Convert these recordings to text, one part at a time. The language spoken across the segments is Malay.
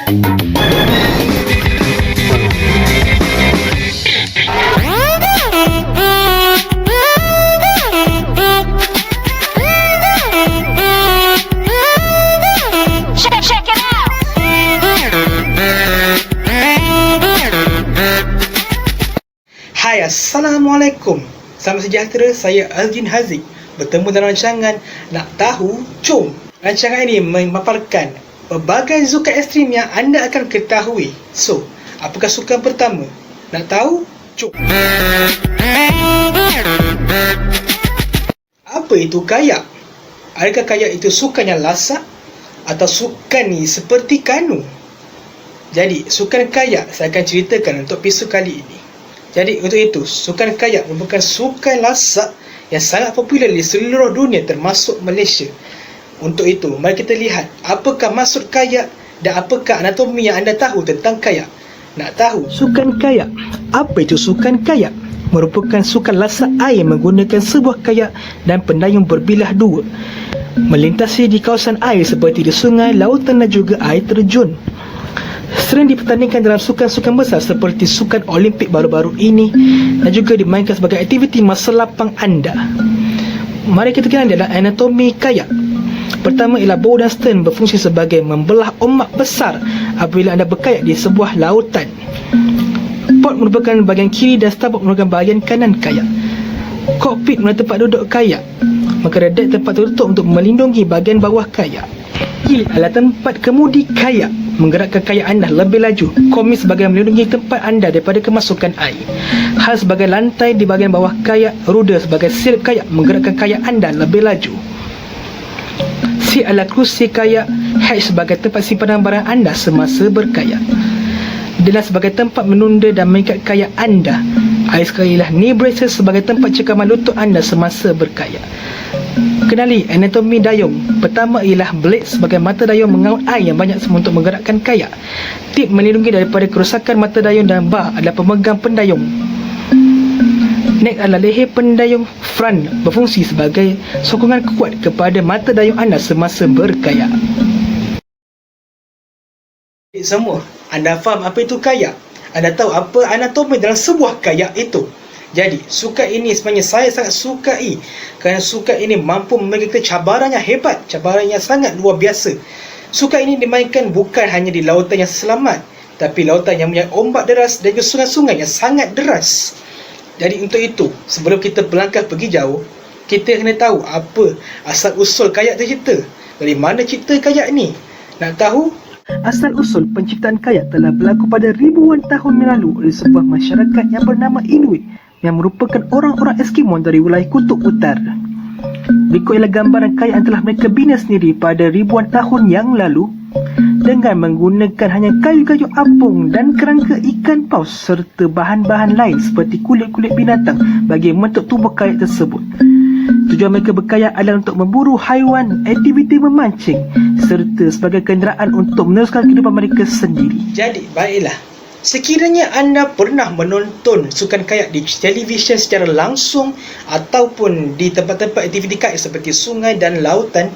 Hai, Assalamualaikum. Salam sejahtera, saya Aljin Haziq. Bertemu dalam rancangan Nak Tahu, Jom. Rancangan ini memaparkan pelbagai sukan ekstrim yang anda akan ketahui. So, apakah sukan pertama? Nak tahu? Jom. Apa itu kayak? Adakah kayak itu sukan yang lasak? Atau sukan ni seperti kanu? Jadi, sukan kayak saya akan ceritakan untuk episod kali ini. Jadi untuk itu, sukan kayak merupakan sukan lasak yang sangat popular di seluruh dunia termasuk Malaysia. Untuk itu, mari kita lihat apakah maksud kayak dan apakah anatomi yang anda tahu tentang kayak. Nak tahu? Sukan kayak. Apa itu sukan kayak? Merupakan sukan lasak air menggunakan sebuah kayak dan pendayung berbilah dua, melintasi di kawasan air seperti di sungai, lautan dan juga air terjun. Sering dipertandingkan dalam sukan-sukan besar seperti sukan Olimpik baru-baru ini dan juga dimainkan sebagai aktiviti masa lapang anda. Mari kita kenal adalah anatomi kayak. Pertama ialah bow dan stern berfungsi sebagai membelah ombak besar apabila anda berkayak di sebuah lautan. Port merupakan bahagian kiri dan starboard merupakan bahagian kanan kayak. Kokpit merupakan tempat duduk kayak. Maka deck tempat tertutup untuk melindungi bahagian bawah kayak. Heel adalah tempat kemudi kayak, menggerakkan kayak anda lebih laju. Komis sebagai melindungi tempat anda daripada kemasukan air. Hal sebagai lantai di bahagian bawah kayak. Ruder sebagai silip kayak, menggerakkan kayak anda lebih laju. Seat adalah kerusi kayak. Hatch sebagai tempat simpanan barang anda semasa berkayak. Dia sebagai tempat menunda dan mengikat kayak anda. Air sekali ialah knee braces sebagai tempat cekaman lutut anda semasa berkayak. Kenali anatomi dayung. Pertama ialah blade sebagai mata dayung mengaut air yang banyak untuk menggerakkan kayak. Tip melindungi daripada kerosakan mata dayung dan bar adalah pemegang pendayung. Neck adalah leher pendayung. Front berfungsi sebagai sokongan kuat kepada mata dayung anda semasa berkayak. Semua, anda faham apa itu kayak? Anda tahu apa anatomi dalam sebuah kayak itu? Jadi, sukan ini sebenarnya saya sangat sukai kerana sukan ini mampu memiliki cabaran yang hebat, cabaran yang sangat luar biasa. Sukan ini dimainkan bukan hanya di lautan yang selamat, tapi lautan yang punya ombak deras dan juga sungai-sungai yang sangat deras. Jadi untuk itu, sebelum kita melangkah pergi jauh, kita kena tahu apa asal-usul kayak tercipta. Dari mana cipta kayak ni? Nak tahu? Asal-usul penciptaan kayak telah berlaku pada ribuan tahun yang lalu oleh sebuah masyarakat yang bernama Inuit yang merupakan orang-orang Eskimo dari wilayah kutub utara. Berikut ialah gambaran kayak yang telah mereka bina sendiri pada ribuan tahun yang lalu dengan menggunakan hanya kayu-kayu apung dan kerangka ikan paus serta bahan-bahan lain seperti kulit-kulit binatang bagi membentuk tubuh kayak tersebut. Tujuan mereka berkayak adalah untuk memburu haiwan, aktiviti memancing serta sebagai kenderaan untuk meneruskan kehidupan mereka sendiri. Jadi, baiklah. Sekiranya anda pernah menonton sukan kayak di televisyen secara langsung ataupun di tempat-tempat aktiviti kayak seperti sungai dan lautan,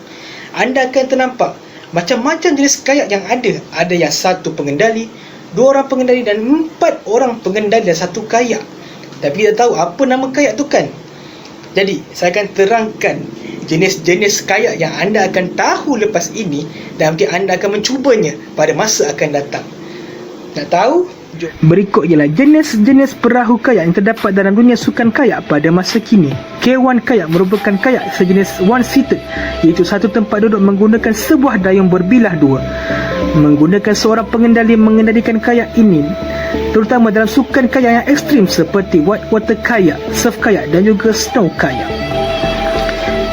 anda akan ternampak macam-macam jenis kayak yang ada. Ada yang satu pengendali, 2 orang pengendali dan 4 orang pengendali dan satu kayak. Tapi kita tahu apa nama kayak tu kan? Jadi, saya akan terangkan jenis-jenis kayak yang anda akan tahu lepas ini dan mungkin anda akan mencubanya pada masa akan datang. Nak tahu? Jom. Berikut ialah jenis-jenis perahu kayak yang terdapat dalam dunia sukan kayak pada masa kini. K1 kayak merupakan kayak sejenis one-seated, iaitu satu tempat duduk menggunakan sebuah dayung berbilah dua. Menggunakan seorang pengendali mengendalikan kayak ini, terutama dalam sukan kayak yang ekstrim seperti whitewater kayak, surf kayak dan juga snow kayak.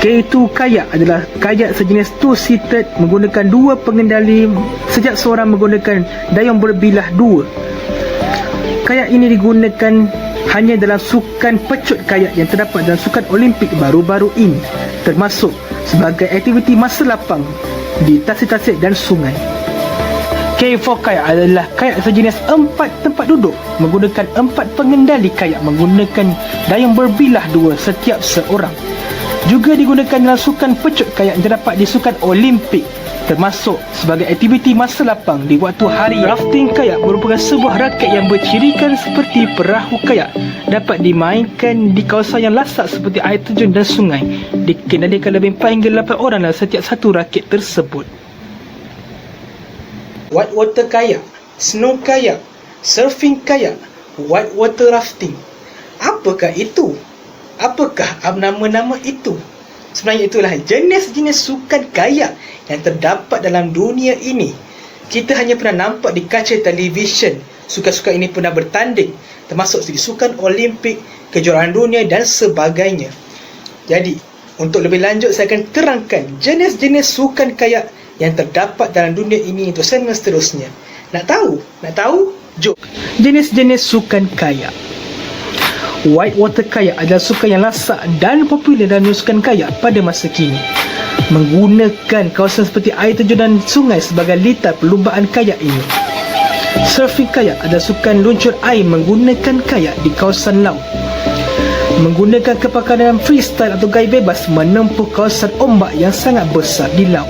K2 kayak adalah kayak sejenis two-seated menggunakan 2 pengendali sejak seorang menggunakan dayung berbilah 2. Kayak ini digunakan hanya dalam sukan pecut kayak yang terdapat dalam sukan Olimpik baru-baru ini, termasuk sebagai aktiviti masa lapang di tasik-tasik dan sungai. K4 kayak adalah kayak sejenis 4 tempat duduk menggunakan 4 pengendali kayak menggunakan dayung berbilah 2 setiap seorang. Juga digunakan dalam sukan pecut kayak yang terdapat di sukan Olimpik, termasuk sebagai aktiviti masa lapang di waktu hari. Rafting kayak merupakan sebuah raket yang bercirikan seperti perahu kayak, dapat dimainkan di kawasan yang lasak seperti air terjun dan sungai. Dikendalikan lebih 4 hingga 8 orang dalam setiap satu raket tersebut. Whitewater kayak, snow kayak, surfing kayak, whitewater rafting. Apakah itu? Apakah nama-nama itu? Sebenarnya itulah jenis-jenis sukan kayak yang terdapat dalam dunia ini. Kita hanya pernah nampak di kaca televisyen. Sukan-sukan ini pernah bertanding, termasuk segi sukan Olimpik, kejuaraan dunia dan sebagainya. Jadi, untuk lebih lanjut saya akan terangkan jenis-jenis sukan kayak yang terdapat dalam dunia ini untuk segmen seterusnya. Nak tahu? Nak tahu? Jom. Jenis-jenis sukan kayak. Whitewater kayak adalah sukan yang lasak dan popular dalam sukan kayak pada masa kini. Menggunakan kawasan seperti air terjun dan sungai sebagai litar perlumbaan kayak ini. Surfing kayak adalah sukan luncur air menggunakan kayak di kawasan laut. Menggunakan kepakaran freestyle atau gaya bebas menempuh kawasan ombak yang sangat besar di laut.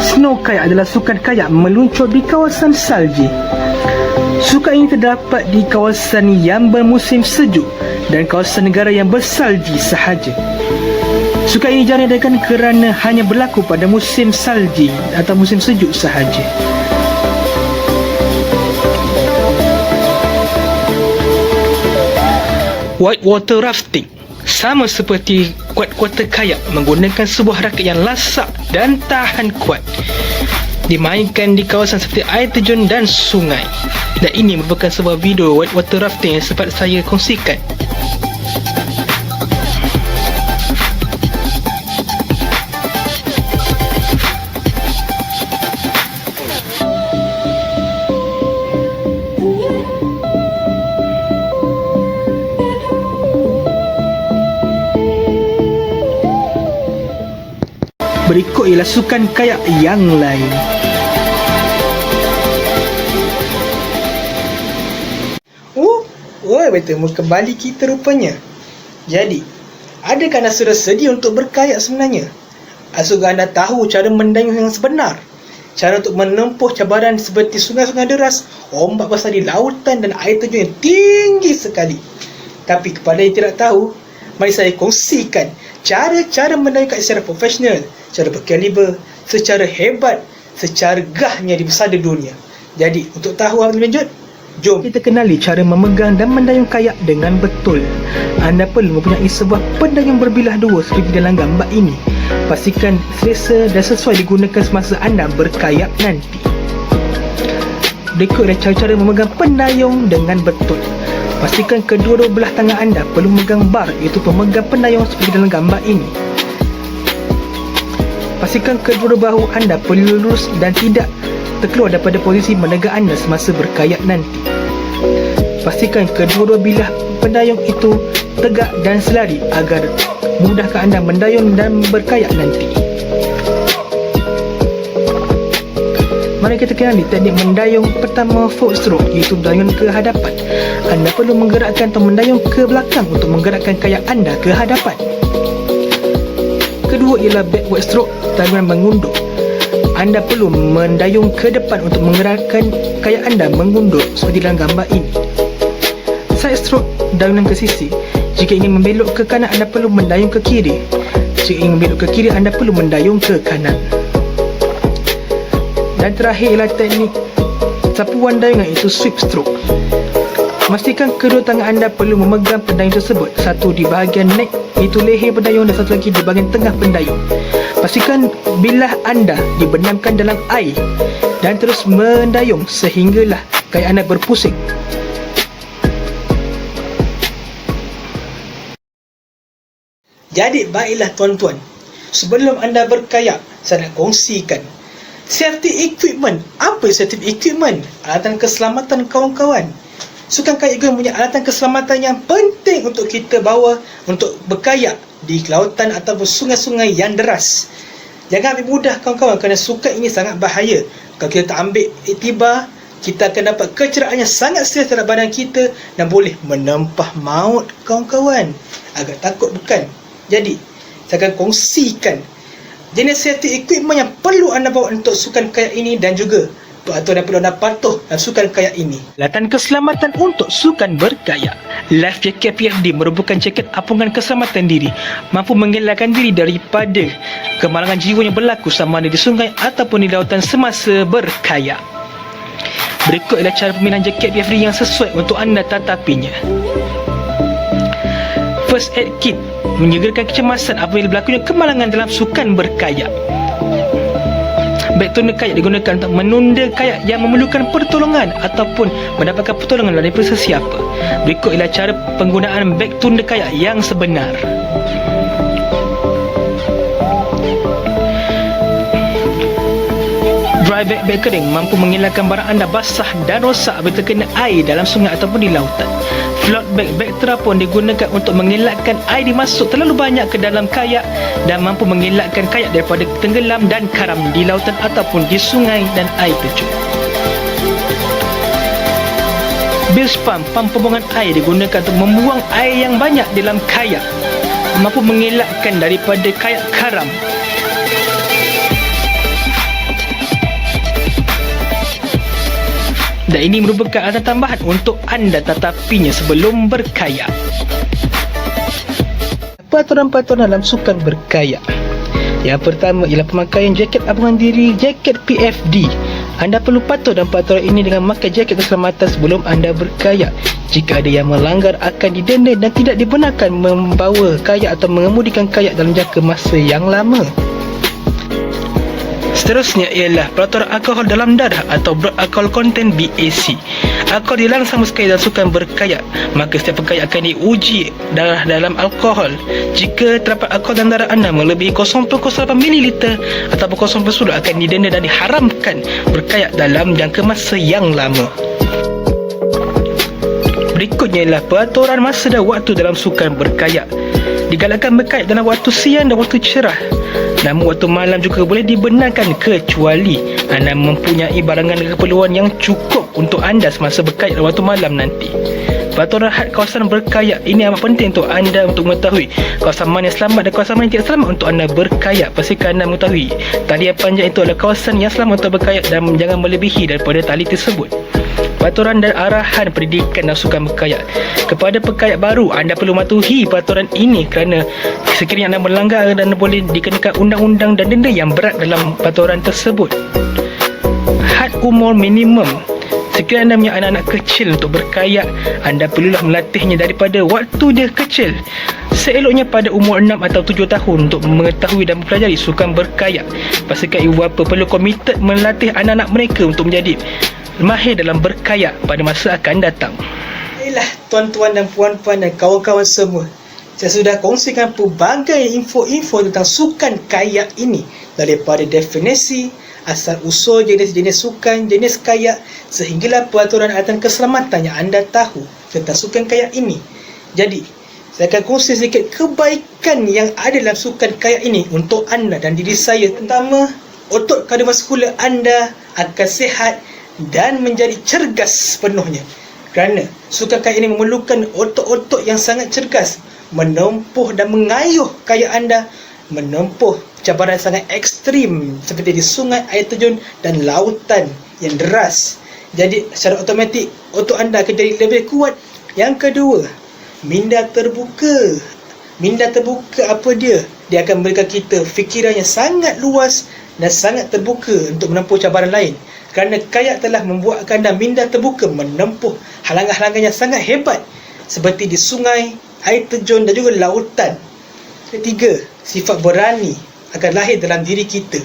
Snow kayak adalah sukan kayak meluncur di kawasan salji. Sukan ini terdapat di kawasan yang bermusim sejuk dan kawasan negara yang bersalji sahaja. Sukan ini jarang diadakan kerana hanya berlaku pada musim salji atau musim sejuk sahaja. Whitewater rafting sama seperti whitewater kayak, menggunakan sebuah raket yang lasak dan tahan kuat. Dimainkan di kawasan seperti air terjun dan sungai. Dan ini merupakan sebuah video whitewater rafting yang sempat saya kongsikan. Berikut ialah sukan kayak yang lain. Bertemu kembali kita rupanya. Jadi, adakah anda sudah sedia untuk berkayak sebenarnya? Asal anda tahu cara mendayung yang sebenar? Cara untuk menempuh cabaran seperti sungai-sungai deras, ombak besar di lautan dan air terjun yang tinggi sekali. Tapi kepada yang tidak tahu, mari saya kongsikan cara-cara mendayung secara profesional, secara berkaliber, secara hebat, secara gahnya di besar di dunia. Jadi, untuk tahu apa lebih lanjut, jom kita kenali cara memegang dan mendayung kayak dengan betul. Anda perlu mempunyai sebuah pendayung berbilah dua seperti dalam gambar ini. Pastikan selesa dan sesuai digunakan semasa anda berkayak nanti. Berikut adalah cara-cara memegang pendayung dengan betul. Pastikan kedua-dua belah tangan anda perlu memegang bar, iaitu pemegang pendayung seperti dalam gambar ini. Pastikan kedua-dua bahu anda perlu lurus dan tidak terkeluar daripada posisi menegak anda semasa berkayak nanti. Pastikan kedua-dua bilah pendayung itu tegak dan selari agar mudahkan anda mendayung dan berkayak nanti. Mari kita kenali teknik mendayung pertama, forward stroke, iaitu mendayung ke hadapan. Anda perlu menggerakkan atau mendayung ke belakang untuk menggerakkan kayak anda ke hadapan. Kedua ialah backward stroke, dayungan mengundur. Anda perlu mendayung ke depan untuk menggerakkan kayak anda mengundur seperti dalam gambar ini. Side stroke, dayungan ke sisi. Jika ingin membelok ke kanan, anda perlu mendayung ke kiri. Jika ingin membelok ke kiri, anda perlu mendayung ke kanan. Dan terakhir ialah teknik sapuan dayungan, iaitu sweep stroke. Pastikan kedua tangan anda perlu memegang pendayung tersebut. Satu di bahagian neck, iaitu leher pendayung, dan satu lagi di bahagian tengah pendayung. Pastikan bilah anda dibenamkan dalam air dan terus mendayung sehinggalah kayak anda berpusing. Jadi baiklah tuan-tuan, sebelum anda berkayak, saya nak kongsikan safety equipment. Apa safety equipment? Alatan keselamatan kawan-kawan. Sukan kayak juga punya alatan keselamatan yang penting untuk kita bawa untuk berkayak di lautan ataupun sungai-sungai yang deras. Jangan ambil mudah kawan-kawan, kerana sukan ini sangat bahaya. Kalau kita tak ambil iktibar, kita akan dapat kecederaan yang sangat serius terhadap badan kita dan boleh menempah maut kawan-kawan. Agak takut bukan? Jadi, saya akan kongsikan jenis safety equipment yang perlu anda bawa untuk sukan kayak ini dan juga peraturan yang perlu anda patuh dalam sukan kayak ini. Latihan keselamatan untuk sukan berkayak. Life Jacket PFD merupakan jaket apungan keselamatan diri, mampu mengelakkan diri daripada kemalangan jiwa yang berlaku sama ada di sungai ataupun di lautan semasa berkayak. Berikut adalah cara pemilihan jaket PFD yang sesuai untuk anda tatapinya. First aid kit menyegerakan kecemasan apabila berlakunya kemalangan dalam sukan berkayak. Beg tunda kayak digunakan untuk menunda kayak yang memerlukan pertolongan ataupun mendapatkan pertolongan daripada sesiapa. Berikut ialah cara penggunaan beg tunda kayak yang sebenar. Dry bag kering mampu mengelakkan barang anda basah dan rosak apabila terkena air dalam sungai ataupun di lautan. Float bag terapun digunakan untuk mengelakkan air dimasuk terlalu banyak ke dalam kayak dan mampu mengelakkan kayak daripada tenggelam dan karam di lautan ataupun di sungai dan air terjun. Bilge pump pembuangan air digunakan untuk membuang air yang banyak dalam kayak, mampu mengelakkan daripada kayak karam. Dan ini merupakan alasan tambahan untuk anda tatapinya sebelum berkayak. Peraturan-peraturan dalam sukan berkayak. Yang pertama ialah pemakaian jaket apungan diri, jaket PFD. Anda perlu patuh dalam peraturan ini dengan memakai jaket keselamatan sebelum anda berkayak. Jika ada yang melanggar akan didenda dan tidak dibenarkan membawa kayak atau mengemudikan kayak dalam jangka masa yang lama. Seterusnya ialah peraturan alkohol dalam darah atau blood alcohol content BAC. Alkohol dilarang sama sekali dalam sukan berkayak, maka setiap pekayak akan diuji darah dalam alkohol. Jika terdapat alkohol dalam darah anda melebihi 0.08 ml ataupun 0.10 akan didenda dan diharamkan berkayak dalam jangka masa yang lama. Berikutnya ialah peraturan masa dan waktu dalam sukan berkayak. Digalakkan berkayak dalam waktu siang dan waktu cerah. Namun waktu malam juga boleh dibenarkan kecuali anda mempunyai barangan dan keperluan yang cukup untuk anda semasa berkayak dalam waktu malam nanti. Peraturan had kawasan berkayak ini amat penting untuk anda untuk mengetahui kawasan mana yang selamat dan kawasan mana yang tidak selamat untuk anda berkayak. Pastikan anda mengetahui tali yang panjang itu adalah kawasan yang selamat untuk berkayak dan jangan melebihi daripada tali tersebut. Peraturan dan arahan pendidikan dalam sukan berkayak. Kepada pekayak baru, anda perlu mematuhi peraturan ini kerana sekiranya anda melanggar dan boleh dikenakan undang-undang dan denda yang berat dalam peraturan tersebut. Had umur minimum. Sekiranya anda punya anak-anak kecil untuk berkayak, anda perlulah melatihnya daripada waktu dia kecil. Seeloknya pada umur 6 atau 7 tahun untuk mengetahui dan mempelajari sukan berkayak. Pastikan ibu bapa perlu komited melatih anak-anak mereka untuk menjadi mahir dalam berkayak pada masa akan datang. Baiklah tuan-tuan dan puan-puan dan kawan-kawan semua, saya sudah kongsikan pelbagai info-info tentang sukan kayak ini, daripada definisi, asal usul jenis-jenis sukan, jenis kayak, sehinggalah peraturan dan keselamatan yang anda tahu tentang sukan kayak ini. Jadi saya akan kongsi sedikit kebaikan yang ada dalam sukan kayak ini untuk anda dan diri saya. Pertama, otot kardiovaskular anda akan sihat dan menjadi cergas sepenuhnya, kerana sukan kayak ini memerlukan otot-otot yang sangat cergas menempuh dan mengayuh kayak anda menempuh cabaran sangat ekstrim seperti di sungai, air terjun dan lautan yang deras. Jadi secara automatik otot anda akan jadi lebih kuat. Yang kedua, minda terbuka. Minda terbuka apa dia? Dia akan memberikan kita fikiran yang sangat luas dan sangat terbuka untuk menempuh cabaran lain. Kerana kayak telah membuatkan anda minda terbuka menempuh halangan-halangan yang sangat hebat seperti di sungai, air terjun dan juga lautan. Ketiga, sifat berani akan lahir dalam diri kita.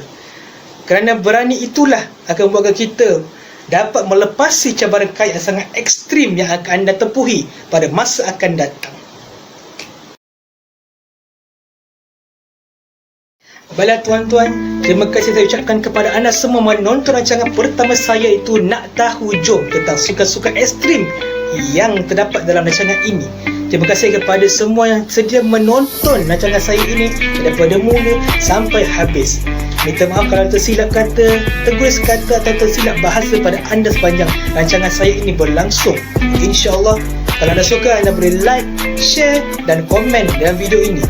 Kerana berani itulah akan membuatkan kita dapat melepasi cabaran kayak yang sangat ekstrim yang akan anda tempuhi pada masa akan datang. Baiklah tuan-tuan, terima kasih saya ucapkan kepada anda semua menonton rancangan pertama saya, itu Nak Tahu Jom, tentang sukan-sukan ekstrim yang terdapat dalam rancangan ini. Terima kasih kepada semua yang sedia menonton rancangan saya ini daripada mula sampai habis. Minta maaf kalau tersilap kata, terguris kata atau tersilap bahasa pada anda sepanjang rancangan saya ini berlangsung. InsyaAllah Kalau anda suka, anda boleh like, share dan komen dalam video ini.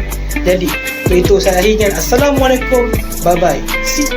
Jadi, untuk itu saya akhirnya. Assalamualaikum. Bye-bye. See